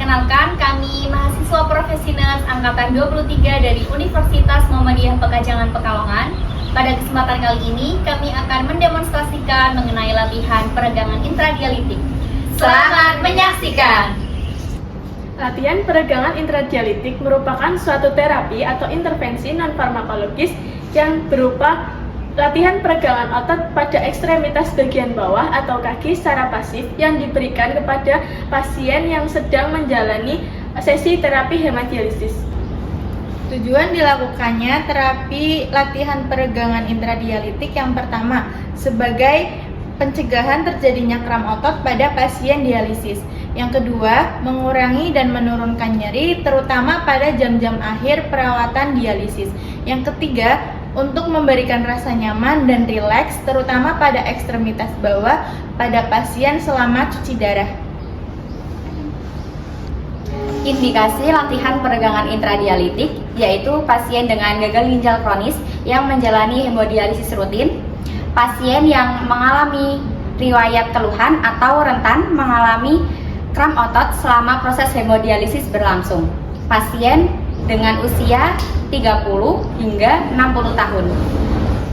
Perkenalkan, kami mahasiswa Profesinas Angkatan 23 dari Universitas Muhammadiyah Pekajangan Pekalongan. Pada kesempatan kali ini, kami akan mendemonstrasikan mengenai latihan peregangan intradialitik. Selamat menyaksikan! Latihan peregangan intradialitik merupakan suatu terapi atau intervensi non-farmakologis yang berupa latihan peregangan otot pada ekstremitas bagian bawah atau kaki secara pasif yang diberikan kepada pasien yang sedang menjalani sesi terapi hemodialisis. Tujuan dilakukannya terapi latihan peregangan intradialitik yang pertama sebagai pencegahan terjadinya kram otot pada pasien dialisis. Yang kedua, mengurangi dan menurunkan nyeri terutama pada jam-jam akhir perawatan dialisis. Yang ketiga, untuk memberikan rasa nyaman dan rileks terutama pada ekstremitas bawah pada pasien selama cuci darah. Indikasi latihan peregangan intradialitik yaitu pasien dengan gagal ginjal kronis yang menjalani hemodialisis rutin, pasien yang mengalami riwayat keluhan atau rentan mengalami kram otot selama proses hemodialisis berlangsung, pasien dengan usia 30 hingga 60 tahun.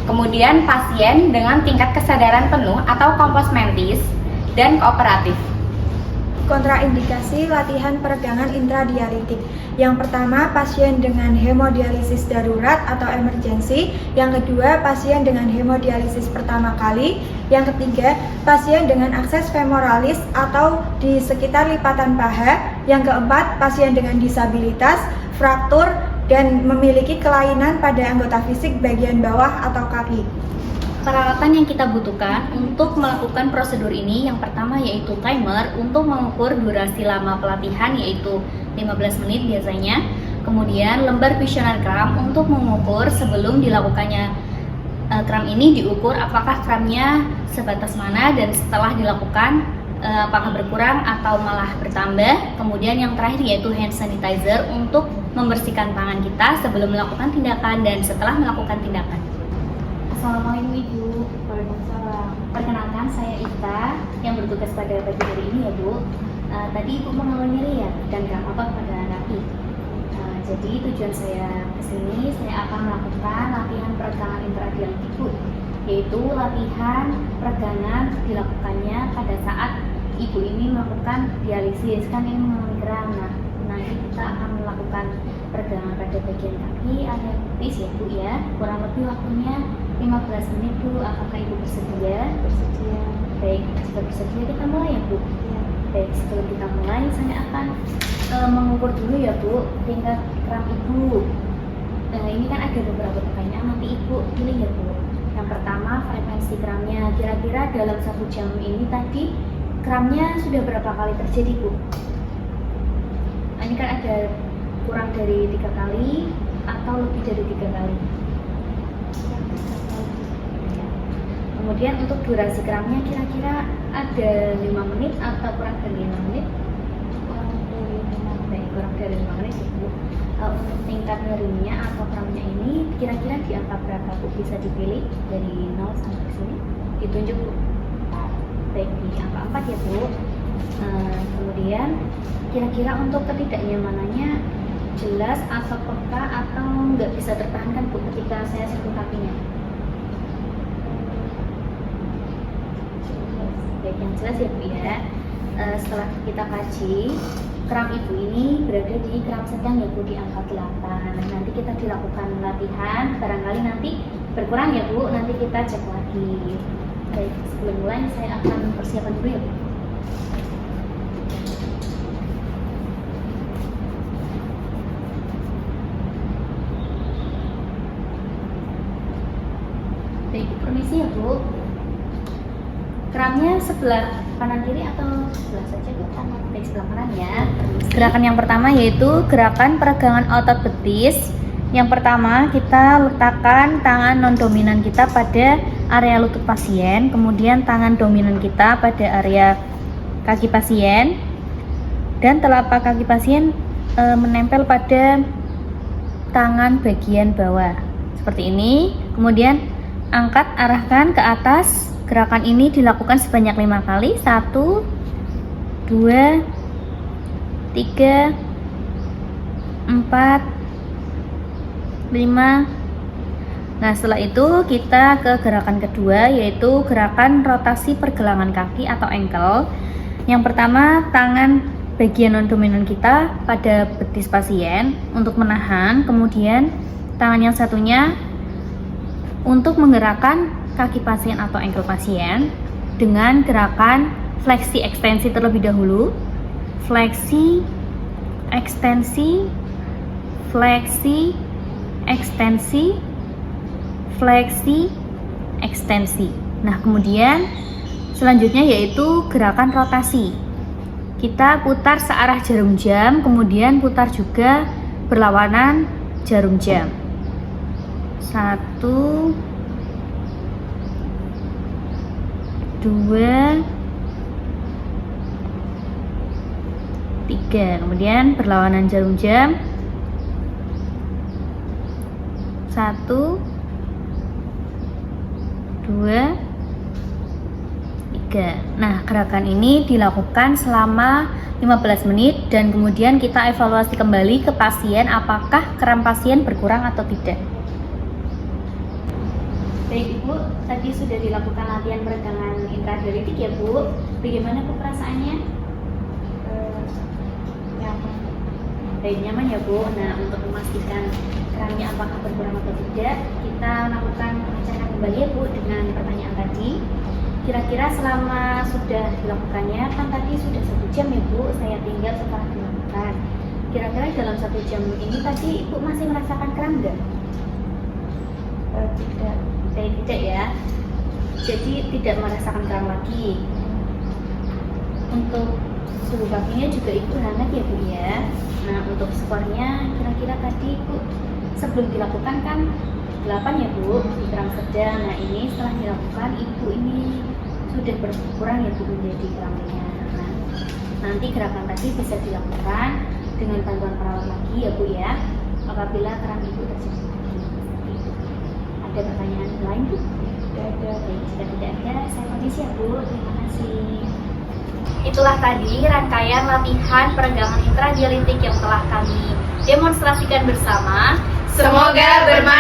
Kemudian pasien dengan tingkat kesadaran penuh atau kompos mentis dan kooperatif. Kontraindikasi latihan peregangan intradialitik. Yang pertama, pasien dengan hemodialisis darurat atau emergensi. Yang kedua, pasien dengan hemodialisis pertama kali. Yang ketiga, pasien dengan akses femoralis atau di sekitar lipatan paha. Yang keempat, pasien dengan disabilitas, fraktur, dan memiliki kelainan pada anggota fisik bagian bawah atau kaki. Peralatan yang kita butuhkan untuk melakukan prosedur ini yang pertama yaitu timer untuk mengukur durasi lama pelatihan yaitu 15 menit biasanya. Kemudian lembar visioner kram untuk mengukur sebelum dilakukannya kram ini diukur apakah kramnya sebatas mana dan setelah dilakukan apakah berkurang atau malah bertambah. Kemudian yang terakhir yaitu hand sanitizer untuk membersihkan tangan kita sebelum melakukan tindakan dan setelah melakukan tindakan. Assalamualaikum Ibu. Waalaikumsalam. Perkenalkan, saya Ita yang bertugas pada pagi hari ini ya Bu. Tadi Ibu mengalami nyeri ya dan kram otot pada kaki. Jadi tujuan saya kesini, saya akan melakukan latihan peregangan intradialitik Bu, yaitu latihan peregangan dilakukannya pada saat Ibu ini melakukan dialisis, kan ini mengalami kram. Nanti kita akan melakukan peregangan pada bagian kaki area putis ya Bu ya. Kurang lebih waktunya 15 menit Bu. Apakah Ibu bersedia? Bersedia. Baik, jika bersedia kita mulai ya Bu. Ya. Baik, sebelum kita mulai saya akan mengukur dulu ya Bu tingkat kram Ibu. Ini kan ada beberapa pertanyaan, nanti Ibu pilih ya Bu. Yang pertama, frekuensi kramnya. Kira-kira dalam 1 jam ini tadi kramnya sudah berapa kali terjadi Bu? Ini kan ada kurang dari 3 kali atau lebih dari 3 kali. Kemudian untuk durasi kramnya kira-kira ada 5 menit atau kurang dari 5 menit? Kurang dari 5 menit Bu. Untuk tingkat nyerinya atau kramnya ini kira-kira di angka berapa Bu? Bisa dipilih dari 0 sampai sini, ditunjuk Bu. Baik, di angka 4 ya Bu. Kemudian kira-kira untuk ketidaknyamanannya jelas atau peka atau nggak bisa tertahankan Bu ketika saya sentuh kakinya? Baik, yang jelas ya Bu ya. Setelah kita kaji, kram Ibu ini berada di kram sedang ya Bu, di angka 8. Nanti kita dilakukan latihan, barangkali nanti berkurang ya Bu, nanti kita cek lagi. Baik, sebelum mulai saya akan persiapan dulu ya Bu. Baik, permisi ya Bu. Kramnya sebelah kanan kiri atau sebelah saja Bu? Baik, sebelah kanan ya. Gerakan yang pertama yaitu gerakan peregangan otot betis. Yang pertama kita letakkan tangan non dominan kita pada area lutut pasien, kemudian tangan dominan kita pada area kaki pasien, dan telapak kaki pasien menempel pada tangan bagian bawah seperti ini. Kemudian angkat, arahkan ke atas. Gerakan ini dilakukan sebanyak 5 kali. 1, 2, 3, 4, 5. Nah, setelah itu kita ke gerakan kedua, yaitu gerakan rotasi pergelangan kaki atau ankle. Yang pertama, tangan bagian non-dominan kita pada betis pasien untuk menahan, kemudian tangan yang satunya untuk menggerakkan kaki pasien atau ankle pasien dengan gerakan fleksi ekstensi terlebih dahulu. Fleksi, ekstensi, fleksi, ekstensi, fleksi, ekstensi. Nah, kemudian selanjutnya yaitu gerakan rotasi. Kita putar searah jarum jam, kemudian putar juga berlawanan jarum jam. 1, 2, 3. Kemudian berlawanan jarum jam. 1, 2, 3. Nah, gerakan ini dilakukan selama 15 menit dan kemudian kita evaluasi kembali ke pasien apakah kram pasien berkurang atau tidak. Baik Ibu, tadi sudah dilakukan latihan peregangan intradialitik ya Bu. Bagaimana Bu perasaannya? Nyaman. Baik, nyaman ya Bu. Nah, untuk memastikan kramnya apakah berkurang atau tidak, kita lakukan pengecekan kembali ya Bu dengan pertanyaan tadi. Kira-kira selama sudah dilakukannya, kan tadi sudah 1 jam ya Bu, saya tinggal setelah dilakukan. Kira-kira dalam 1 jam ini tadi Ibu masih merasakan kram nggak? Tidak ya. Jadi tidak merasakan kram lagi. Untuk suhu kakinya juga Ibu hangat ya Bu ya. Nah, untuk skornya kira-kira tadi Ibu sebelum dilakukan kan 8 ya Bu, di kram sedang. Nah, ini setelah dilakukan Ibu ini sudah berkurang ya Bu menjadi kram ringan. Nah, nanti gerakan tadi bisa dilakukan dengan bantuan perawat lagi ya Bu ya, apabila kram Ibu terjadi. Ada pertanyaan lain Bu? Tidak ada. Jika tidak ada, saya permisi ya Bu. Terima kasih. Itulah tadi rangkaian latihan peregangan intradialitik yang telah kami demonstrasikan bersama. Semoga bermanfaat.